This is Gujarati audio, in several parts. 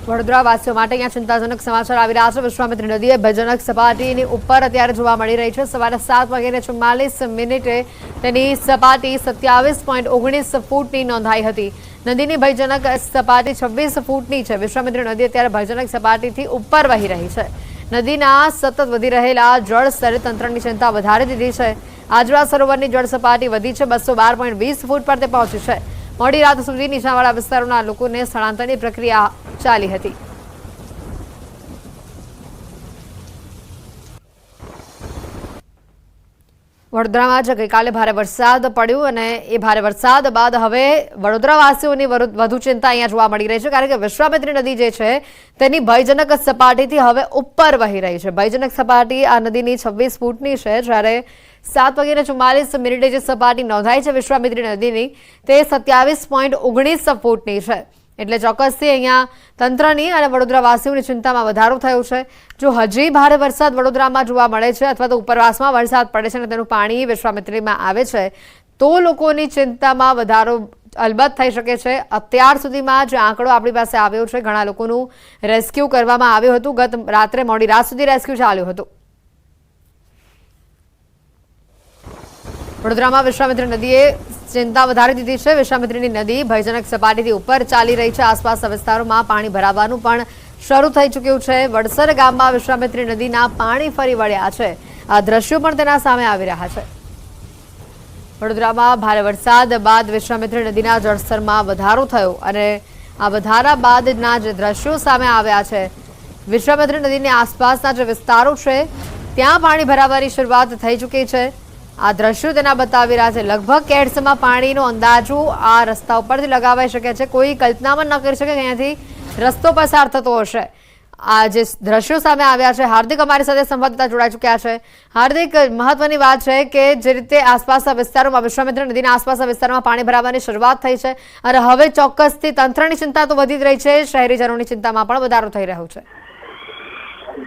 વડોદરાવાસીઓ માટે અહીંયા ચિંતાજનક સમાચાર આવી રહ્યા છે। વિશ્વામિત્રી નદીએ ભયજનક સપાટીની ઉપર અત્યારે જોવા મળી રહી છે। સવારે 7:44 તેની સપાટી 27.19 ફૂટની નોંધાઈ હતી। નદીની ભયજનક સપાટી 26 ફૂટની છે। વિશ્વામિત્રી નદી અત્યારે ભયજનક સપાટીથી ઉપર વહી રહી છે। નદીના સતત વધી રહેલા જળ સ્તરે તંત્રની ચિંતા વધારી દીધી છે। આજવા સરોવરની જળ સપાટી વધી છે, 212.20 ફૂટ પર તે પહોંચી છે। મોડી રાત સુધી નીચાણવાળા વિસ્તારોના લોકોને સ્થળાંતરની પ્રક્રિયા ચાલી હતી। વડોદરામાં ગઈકાલે ભારે વરસાદ પડ્યો અને એ ભારે વરસાદ બાદ હવે વડોદરાવાસીઓની વધુ ચિંતા અહીંયા જોવા મળી રહી છે, કારણ કે વિશ્વામિત્રી નદી જે છે તેની ભયજનક સપાટીથી હવે ઉપર વહી રહી છે। ભયજનક સપાટી આ નદીની 26 ફૂટની છે, જ્યારે 7:44 જે સપાટી નોંધાઈ છે વિશ્વામિત્રી નદીની તે 27.19 ફૂટની છે। એટલે ચોક્કસથી અહીંયા તંત્રની અને વડોદરાવાસીઓની ચિંતામાં વધારો થયો છે। જો હજી ભારે વરસાદ વડોદરામાં જોવા મળે છે અથવા તો ઉપરવાસમાં વરસાદ પડે છે અને તેનું પાણી વિશ્વામિત્રીમાં આવે છે તો લોકોની ચિંતામાં વધારો અલબત્ત થઈ શકે છે। અત્યાર સુધીમાં જે આંકડો આપણી પાસે આવ્યો છે, ઘણા લોકોનું રેસ્ક્યુ કરવામાં આવ્યું હતું। ગત રાત્રે મોડી રાત સુધી રેસ્ક્યુ ચાલ્યું હતું। વડોદરામાં વિશ્વામિત્રી નદીએ ચિંતા વધારી દીધી છે। વિશ્વામિત્રીની નદી ભયજનક સપાટીથી ઉપર ચાલી રહી છે। આસપાસના વિસ્તારોમાં પાણી ભરાવાનું પણ શરૂ થઈ ચૂક્યું છે। વડસર ગામમાં વિશ્વામિત્રી નદીના પાણી ફરી વળ્યા છે। આ દ્રશ્યો પણ તેના સામે આવી રહ્યા છે। વડોદરામાં ભારે વરસાદ બાદ વિશ્વામિત્રી નદીના જળસ્તરમાં વધારો થયો અને આ વધારા બાદના જે દ્રશ્યો સામે આવ્યા છે, વિશ્વામિત્રી નદીની આસપાસના જે વિસ્તારો છે ત્યાં પાણી ભરાવાની શરૂઆત થઈ ચૂકી છે। આ દ્રશ્યો તેના બતાવી રહ્યા છે। લગભગ કેડસમાં પાણીનો અંદાજો આ રસ્તા ઉપરથી લગાવાઈ શકે છે। કોઈ કલ્પનામાં ન કરી શકે કે અહીંયાથી રસ્તો પસાર થતો હશે। આ જે દ્રશ્યો સામે આવ્યા છે, હાર્દિક અમારી સાથે સંવાદદાતા જોડાઈ ચૂક્યા છે। હાર્દિક, મહત્વની વાત છે કે જે રીતે આસપાસના વિસ્તારોમાં વિશ્વામિત્રી નદીના આસપાસના વિસ્તારોમાં પાણી ભરાવાની શરૂઆત થઈ છે અને હવે ચોક્કસથી તંત્રની ચિંતા તો વધી જ રહી છે, શહેરીજનોની ચિંતામાં પણ વધારો થઈ રહ્યો છે।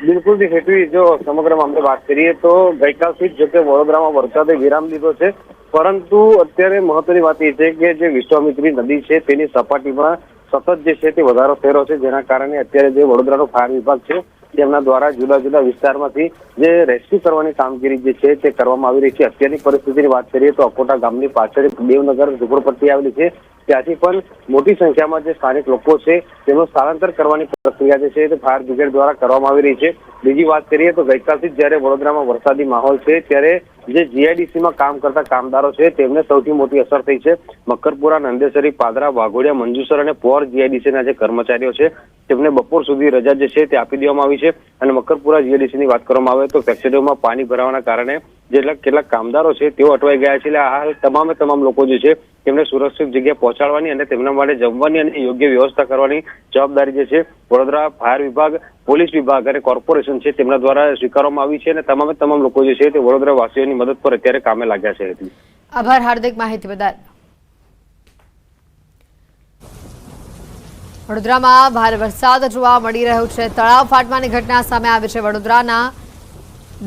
બિલકુલ હેતુ, જો સમગ્ર મામલે વાત કરીએ તો ગઈકાલથી જ જોકે વડોદરામાં વરસાદે વિરામ લીધો છે, પરંતુ અત્યારે મહત્વની વાત એ છે કે જે વિશ્વામિત્રી નદી છે તેની સપાટીમાં સતત જે છે તે વધારો થઈ રહ્યો છે, જેના કારણે અત્યારે જે વડોદરાનો ફાયર વિભાગ છે તેમના દ્વારા જુદા જુદા વિસ્તારમાંથી જે રેસ્ક્યુ કરવાની કામગીરી જે છે તે કરવામાં આવી રહી છે। અત્યારની પરિસ્થિતિની વાત કરીએ તો અકોટા ગામની પાછળ દેવનગર ઝુંપડપટ્ટી આવેલી છે, ત્યાંથી પણ મોટી સંખ્યામાં જે સ્થાનિક લોકો છે તેમનું સ્થળાંતર કરવાની પ્રક્રિયા જે છે તે ફાયર બ્રિગેડ દ્વારા કરવામાં આવી રહી છે। બીજી વાત કરીએ તો ગઈકાલથી જ્યારે વડોદરામાં વરસાદી માહોલ છે ત્યારે જે જીઆઈડીસીમાં કામ કરતા કામદારો છે તેમને સૌથી મોટી અસર થઈ છે। મકરપુરા, નંદેસરી, પાદરા, વાઘોડિયા, મંજુસર અને પોર જીઆઈડીસીના જે કર્મચારીઓ છે તેમને બપોર સુધી રજા જે છે તે આપી દેવામાં આવી છે। અને મકરપુરા જીઆઈડીસીની વાત કરવામાં આવે તો ફેક્ટરીઓમાં પાણી ભરાવાના કારણે કેટલાક કામદારો છે તેઓ અટવાઈ ગયા છે। એટલે હાલ તમામ લોકો જે છે તેમને સુરક્ષિત જગ્યાએ પહોંચાડવાની અને તેમના માટે જમવાની અને યોગ્ય વ્યવસ્થા કરવાની જવાબદારી જે છે વડોદરા ફાયર વિભાગ, પોલીસ વિભાગ અને કોર્પોરેશન છે તેમના દ્વારા સ્વીકારવામાં આવી છે અને તમામ લોકો જે છે તે વડોદરા વાસીઓની મદદ પર અત્યારે કામે લાગ્યા છે। આભાર હાર્દિક, માહિતી બદલ। વડોદરામાં ભારે વરસાદ જોવા મળી રહ્યો છે। તળાવ ફાટવાની ઘટના સામે આવી છે। વડોદરાના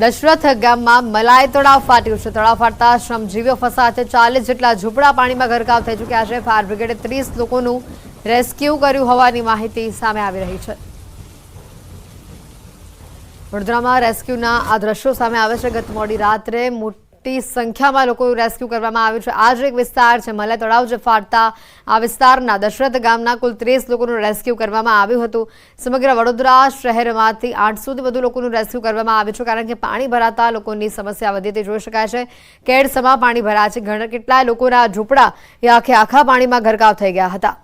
દશરથ ગામમાં મલાઈ તળાવ ફાટ્યું છે। તળાવ ફાટતા શ્રમજીવીઓ ફસાયા છે। 40 જેટલા ઝૂંપડા પાણીમાં ગરકાવ થઈ ચૂક્યા છે। ફાયર બ્રિગેડે 30 લોકોનું રેસ્ક્યુ કર્યું હોવાની માહિતી સામે આવી રહી છે। વડોદરામાં રેસ્ક્યુના આ દ્રશ્યો સામે આવે છે। ગત મોડી રાત્રે મોટી સંખ્યામાં લોકોનું રેસ્ક્યુ કરવામાં આવ્યું છે। આ જ એક વિસ્તાર છે મલાઈ તળાવ જે ફાટતા આ વિસ્તારના દશરથ ગામના કુલ 30 લોકોનું રેસ્ક્યુ કરવામાં આવ્યું હતું। સમગ્ર વડોદરા શહેરમાંથી 800થી વધુ લોકોનું રેસ્ક્યુ કરવામાં આવ્યું છે, કારણ કે પાણી ભરાતા લોકોની સમસ્યા વધી તે જોઈ શકાય છે। કેડસમાં પાણી ભરાયા છે। ઘણા કેટલાય લોકોના ઝૂંપડા એ આખા પાણીમાં ગરકાવ થઈ ગયા હતા।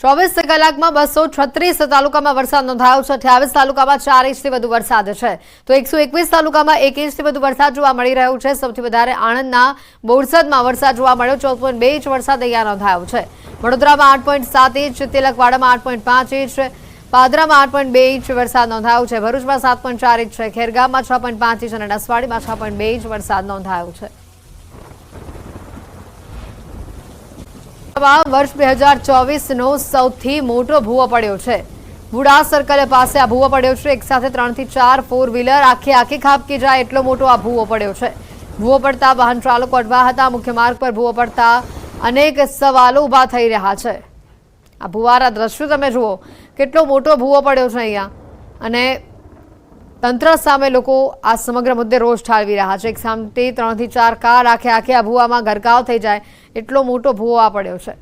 24 કલાકમાં 236 તાલુકામાં વરસાદ નોંધાયો છે। 28 તાલુકામાં 4 ઇંચથી વધુ વરસાદ છે, તો 121 તાલુકામાં 1 ઇંચથી વધુ વરસાદ જોવા મળી રહ્યો છે। સૌથી વધારે આણંદના બોરસદમાં વરસાદ જોવા મળ્યો, 14.2 ઇંચ વરસાદ અહીંયા નોંધાયો છે। વડોદરામાં 8.7 ઇંચ, તિલકવાડામાં 8.5 ઇંચ, પાદરામાં 8.2 ઇંચ વરસાદ નોંધાયો છે। ભરૂચમાં 7.4 ઇંચ છે, ખેરગામમાં 6.5 ઇંચ અને નસવાડીમાં 6.2 ઇંચ વરસાદ નોંધાયો છે। વર્ષ 2024નો સૌથી મોટો ભૂવો પડ્યો છે। બુડા સર્કલ પાસે આ ભૂવો પડ્યો છે। એક સાથે 3 થી 4 4 વ્હીલર આખી ખાબકી જાય એટલો મોટો આ ભૂવો પડ્યો છે। ભૂવો પડતા વાહન ચાલકો અટવા હતા। મુખ્ય માર્ગ પર ભૂવો પડતા અનેક સવાલો ઉભા થઈ રહ્યા છે। આ ભૂવારા દ્રશ્યો તમે જુઓ, કેટલો મોટો ભૂવો પડ્યો છે અહીંયા, અને તંત્ર સામે લોકો આ સમગ્ર મુદ્દે રોષ ઠાલવી રહ્યા છે. એક સામે 3 થી 4 કાર આખે આ ભૂવામાં ગરકાવ થઈ જાય એટલો મોટો ભૂવો આ પડ્યો છે.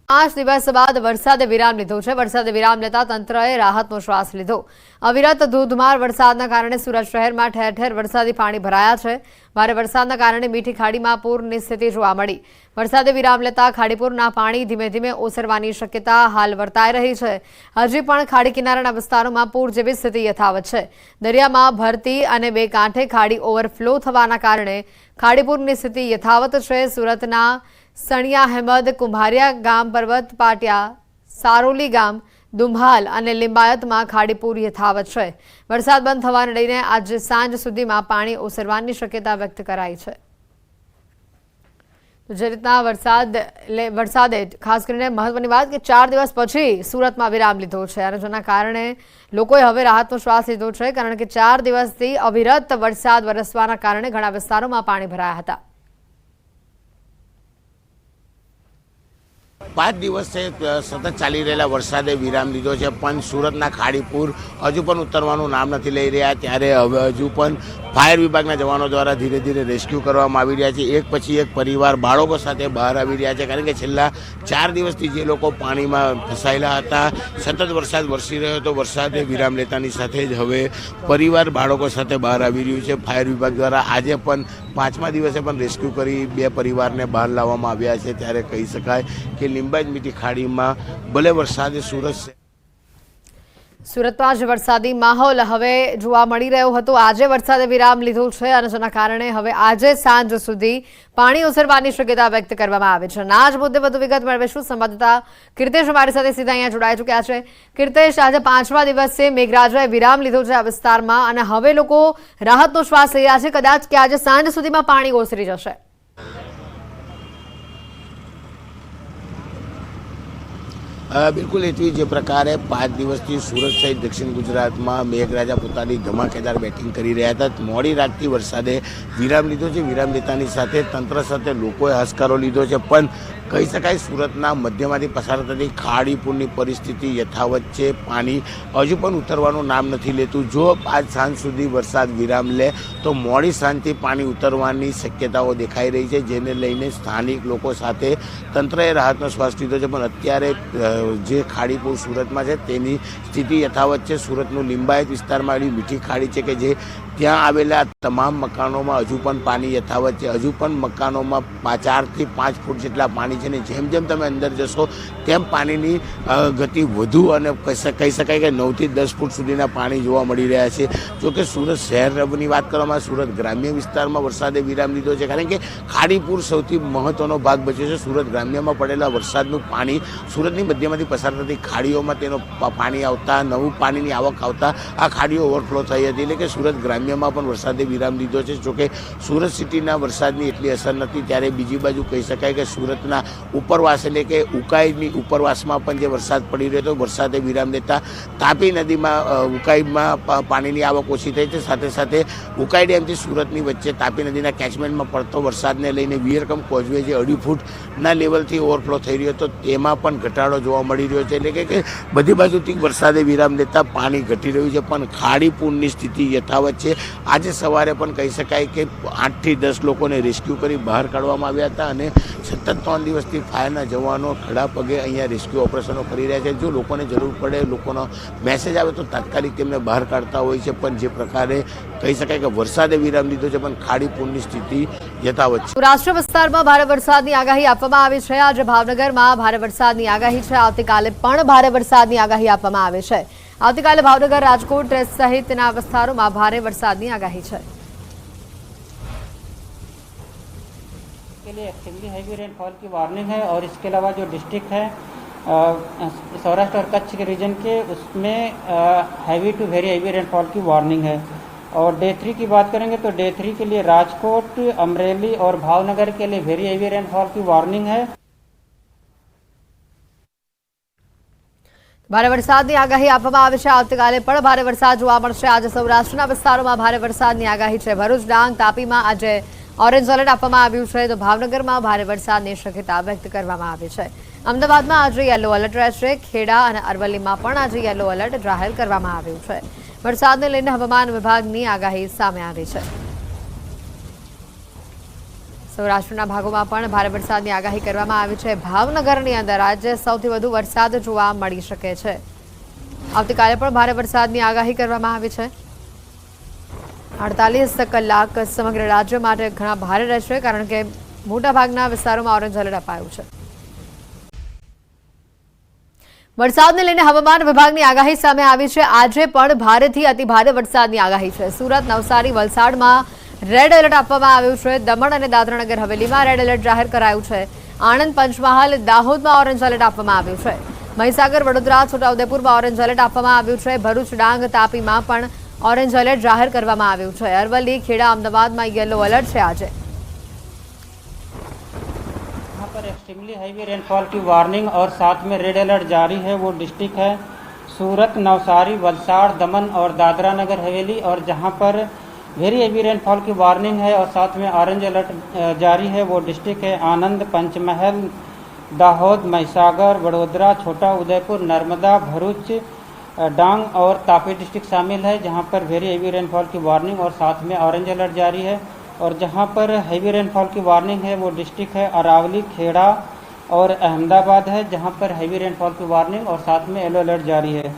પાંચ દિવસ બાદ વરસાદે વિરામ લીધો છે. વરસાદે વિરામ લેતા તંત્રએ રાહતનો શ્વાસ લીધો. અવિરત ધોધમાર વરસાદના કારણે સુરત શહેરમાં ઠેર ઠેર વરસાદી પાણી ભરાયા છે. ભારે વરસાદના કારણે મીઠી ખાડીમાં પૂરની સ્થિતિ જોવા મળી. વરસાદે વિરામ લેતા ખાડીપુરના પાણી ધીમે ધીમે ઓસરવાની શક્યતા હાલ વર્તાઈ રહી છે. હજી પણ ખાડી કિનારાના વિસ્તારોમાં પૂર જેવી સ્થિતિ યથાવત છે. દરિયામાં ભરતી અને બે કાંઠે ખાડી ઓવરફ્લો થવાના કારણે ખાડીપુરની સ્થિતિ યથાવત છે. સુરતના સણિયા અહેમદ, કુંભારિયા ગામ, પર્વત પાટિયા, સારોલી ગામ, દુંભાલ અને લિંબાયતમાં ખાડીપુર યથાવત છે. વરસાદ બંધ થવાને લઈને આજે સાંજ સુધીમાં પાણી ઓસરવાની શક્યતા વ્યક્ત કરાઈ છે. જે રીતના વરસાદે ખાસ કરીને મહત્વની વાત કે 4 દિવસ પછી સુરતમાં વિરામ લીધો છે, અને જેના કારણે લોકોએ હવે રાહતનો શ્વાસ લીધો છે. કારણ કે 4 દિવસથી અવિરત વરસાદ વરસવાના કારણે ઘણા વિસ્તારોમાં પાણી ભરાયા હતા. 5 દિવસથી સતત ચાલી રહેલા વરસાદે વિરામ લીધો છે, પણ સુરતના ખાડીપુર હજુ પણ ઉતરવાનું નામ નથી લઈ રહ્યા. ત્યારે હવે હજુ પણ ફાયર વિભાગના જવાનો દ્વારા ધીરે ધીરે રેસ્ક્યુ કરવામાં આવી રહ્યા છે. એક પછી એક પરિવાર બાળકો સાથે બહાર આવી રહ્યા છે, કારણ કે છેલ્લા 4 દિવસથી જે લોકો પાણીમાં ફસાયેલા હતા, સતત વરસાદ વરસી રહ્યો હતો. વરસાદે વિરામ લેતાની સાથે જ હવે પરિવાર બાળકો સાથે બહાર આવી રહ્યું છે. ફાયર વિભાગ દ્વારા આજે પણ 5મા દિવસે પણ રેસ્ક્યુ કરી 2 પરિવારને બહાર લાવવામાં આવ્યા છે. ત્યારે કહી શકાય કે લિંબાયત મીઠી ખાડીમાં ભલે વરસાદે સુરતમાં જ વરસાદી માહોલ હવે જોવા મળી રહ્યો હતો. આજે વરસાદે વિરામ લીધો છે, અને જેના કારણે હવે આજે સાંજ સુધી પાણી ઓસરવાની શક્યતા વ્યક્ત કરવામાં આવે છે. આ જ મુદ્દે વધુ વિગત મેળવીશું. સંવાદદાતા કીર્તેશ અમારી સાથે સીધા અહીંયા જોડાઈ ચૂક્યા છે. કીર્તેશ, આજે 5મા દિવસે મેઘરાજાએ વિરામ લીધો છે આ વિસ્તારમાં, અને હવે લોકો રાહતનો શ્વાસ લઈ રહ્યા છે. કદાચ કે આજે સાંજ સુધીમાં પાણી ઓસરી જશે. બિલકુલ એટલી જે પ્રકારે 5 દિવસથી સુરત સહિત દક્ષિણ ગુજરાતમાં મેઘરાજા પોતાની ધમાકેદાર બેટિંગ કરી રહ્યા હતા. મોડી રાતથી વરસાદે વિરામ લીધો છે. વિરામ લેતાની સાથે તંત્ર સાથે લોકોએ હાશકારો લીધો છે, પણ કહી શકાય સુરતના મધ્યમાંથી પસાર થતી ખાડીપુરની પરિસ્થિતિ યથાવત છે. પાણી હજુ પણ ઉતરવાનું નામ નથી લેતું. જો આજ સાંજ સુધી વરસાદ વિરામ લે તો મોડી સાંજથી પાણી ઉતરવાની શક્યતાઓ દેખાઈ રહી છે, જેને લઈને સ્થાનિક લોકો સાથે તંત્રએ રાહતનો શ્વાસ લીધો છે. પણ અત્યારે જે ખાડીપુર સુરતમાં છે તેની સ્થિતિ યથાવત છે. સુરતનું લિંબાયત વિસ્તારમાં આવેલી મીઠી ખાડી છે કે જે ત્યાં આવેલા તમામ મકાનોમાં હજુ પણ પાણી યથાવત છે. હજુ પણ મકાનોમાં 4 થી 5 ફૂટ જેટલા પાણી છે, ને જેમ જેમ તમે અંદર જશો તેમ પાણીની ગતિ વધુ અને કહી શકાય કે 9 થી 10 ફૂટ સુધીના પાણી જોવા મળી રહ્યા છે. જોકે સુરત શહેરની વાત કરવામાં સુરત ગ્રામ્ય વિસ્તારમાં વરસાદે વિરામ લીધો છે, કારણ કે ખાડીપુર સૌથી મહત્વનો ભાગ ભજવે છે. સુરત ગ્રામ્યમાં પડેલા વરસાદનું પાણી સુરતની મધ્યમાંથી પસાર થતી ખાડીઓમાં તેનો પાણી આવતા, નવું પાણીની આવક આવતા આ ખાડીઓ ઓવરફ્લો થઈ હતી. એટલે કે સુરત ગ્રામ્યમાં પણ વરસાદે વિરામ લીધો છે. જોકે સુરત સિટીના વરસાદની એટલી અસર નથી. ત્યારે બીજી બાજુ કહી શકાય કે સુરતના ઉપરવાસ એટલે કે ઉકાઈની ઉપરવાસમાં પણ જે વરસાદ પડી રહ્યો હતો, વરસાદે વિરામ લેતા તાપી નદીમાં ઉકાઈમાં પાણીની આવક ઓછી થઈ છે. સાથે સાથે ઉકાઈ ડેમથી સુરતની વચ્ચે તાપી નદીના કેચમેન્ટમાં પડતો વરસાદને લઈને વિયરકમ કોઝવે જે 2.5 ફૂટના લેવલથી ઓવરફ્લો થઈ રહ્યો હતો તેમાં પણ ઘટાડો જોવા મળી રહ્યો છે. એટલે કે બધી બાજુથી વરસાદે વિરામ લેતા પાણી ઘટી રહ્યું છે, પણ ખાડીપુરની સ્થિતિ યથાવત છે. આજે સવારે પણ કહી શકાય કે 8 થી 10 લોકોને રેસ્ક્યુ કરી બહાર કાઢવામાં આવ્યા હતા, અને સતત 3 દિવસથી ફાયરના જવાનો ખડા પગે અહીંયા રેસ્ક્યુ ઓપરેશનો કરી રહ્યા છે. જો લોકોને જરૂર પડે, લોકોનો મેસેજ આવે તો તાત્કાલિક તેમને બહાર કાઢતા હોય છે. પણ જે પ્રકારે કહી શકાય કે વરસાદે વિરામ લીધો છે, પણ ખાડીપુરની સ્થિતિ યથાવત છે. સૌરાષ્ટ્ર વિસ્તારમાં ભારે વરસાદની આગાહી આપવામાં આવી છે. આજે ભાવનગરમાં ભારે વરસાદની આગાહી છે. આવતીકાલે પણ ભારે વરસાદની આગાહી આપવામાં આવી છે. આવતીકાલે ભાવનગર, રાજકોટ સહિતના વિસ્તારોમાં ભારે વરસાદની આગાહી છે. के लिए एक्सट्रीमली हैवी रेनफॉल की वार्निंग है, और इसके अलावा जो डिस्ट्रिक्ट है सौराष्ट्र और कच्छ के रीजन के, उसमें heavy to very heavy rainfall की वार्निंग है. और डे 3 की बात करेंगे तो डे 3 के लिए राजकोट, अमरेली और भावनगर के लिए वेरी हैवी रेनफॉल की वार्निंग है. ભારે વરસાદની આગાહી આપવામાં આવી છે। આવતીકાલે પણ ભારે વરસાદ જોવા મળશે। આજે સૌરાષ્ટ્રના વિસ્તારોમાં ભારે વરસાદની આગાહી છે। ભરૂચ, ડાંગ, તાપીમાં આજે ઓરેન્જ એલર્ટ આપવામાં આવ્યું છે, તો ભાવનગરમાં ભારે વરસાદની શક્યતા વ્યક્ત કરવામાં આવી છે। અમદાવાદમાં આજે યલો એલર્ટ રહેશે। ખેડા અને અરવલ્લીમાં પણ આજે યલો એલર્ટ જાહેર કરવામાં આવ્યું છે। વરસાદને લઈને હવામાન વિભાગની આગાહી સામે આવી છે। સૌરાષ્ટ્રના ભાગોમાં પણ ભારે વરસાદની આગાહી કરવામાં આવી છે। ભાવનગરની અંદર આજે સૌથી વધુ વરસાદ જોવા મળી શકે છે। આવતીકાલે પણ ભારે વરસાદની આગાહી કરવામાં આવી છે। 48 કલાક સમગ્ર રાજ્ય માટે ઘણા ભારે રહેશે, કારણ કે મોટાભાગના વિસ્તારોમાં ઓરેન્જ એલર્ટ અપાયું છે। વરસાદને લઈને હવામાન વિભાગની આગાહી સામે આવી છે। આજે પણ ભારેથી અતિભારે વરસાદની આગાહી છે। સુરત, નવસારી, વલસાડમાં રેડ એલર્ટ આપવામાં આવ્યું છે। દમણ અને દાદરાનગર હવેલીમાં રેડ એલર્ટ જાહેર કરાયું છે। આણંદ, પંચમહાલ, દાહોદમાં ઓરેન્જ એલર્ટ આપવામાં આવ્યું છે। મહીસાગર, વડોદરા, છોટાઉદેપુરમાં ઓરેન્જ એલર્ટ આપવામાં આવ્યું છે। ભરૂચ, ડાંગ, તાપીમાં પણ ઓરેન્જ એલર્ટ જાહેર કરવામાં આવ્યું છે। અરવલ્લી, ખેડા, अहमदाबाद યલો એલર્ટ છે। આજે यहाँ पर एक्सट्रीमली हैवी रेनफॉल की वार्निंग और साथ में रेड अलर्ट जारी है। वो डिस्ट्रिक्ट है सूरत, नवसारी, वलसाड़, दमन और दादरा नगर हवेली, और जहाँ पर वेरी हैवी रेनफॉल की वार्निंग है और साथ में ऑरेंज अलर्ट जारी है वो डिस्ट्रिक्ट है आनंद, पंचमहल, दाहोद, महिसागर, वडोदरा, छोटा उदयपुर, नर्मदा, भरूच, डांग और तापी डिस्ट्रिक्ट शामिल है, जहाँ पर वेरी हैवी रेनफॉल की वार्निंग और साथ में ऑरेंज अलर्ट जारी है। और जहाँ पर हैवी रेनफॉल की वार्निंग है वो डिस्ट्रिक्ट है अरावली, खेड़ा और अहमदाबाद है, जहाँ पर हैवी रेनफॉल की वार्निंग और साथ में येलो अलर्ट जारी है।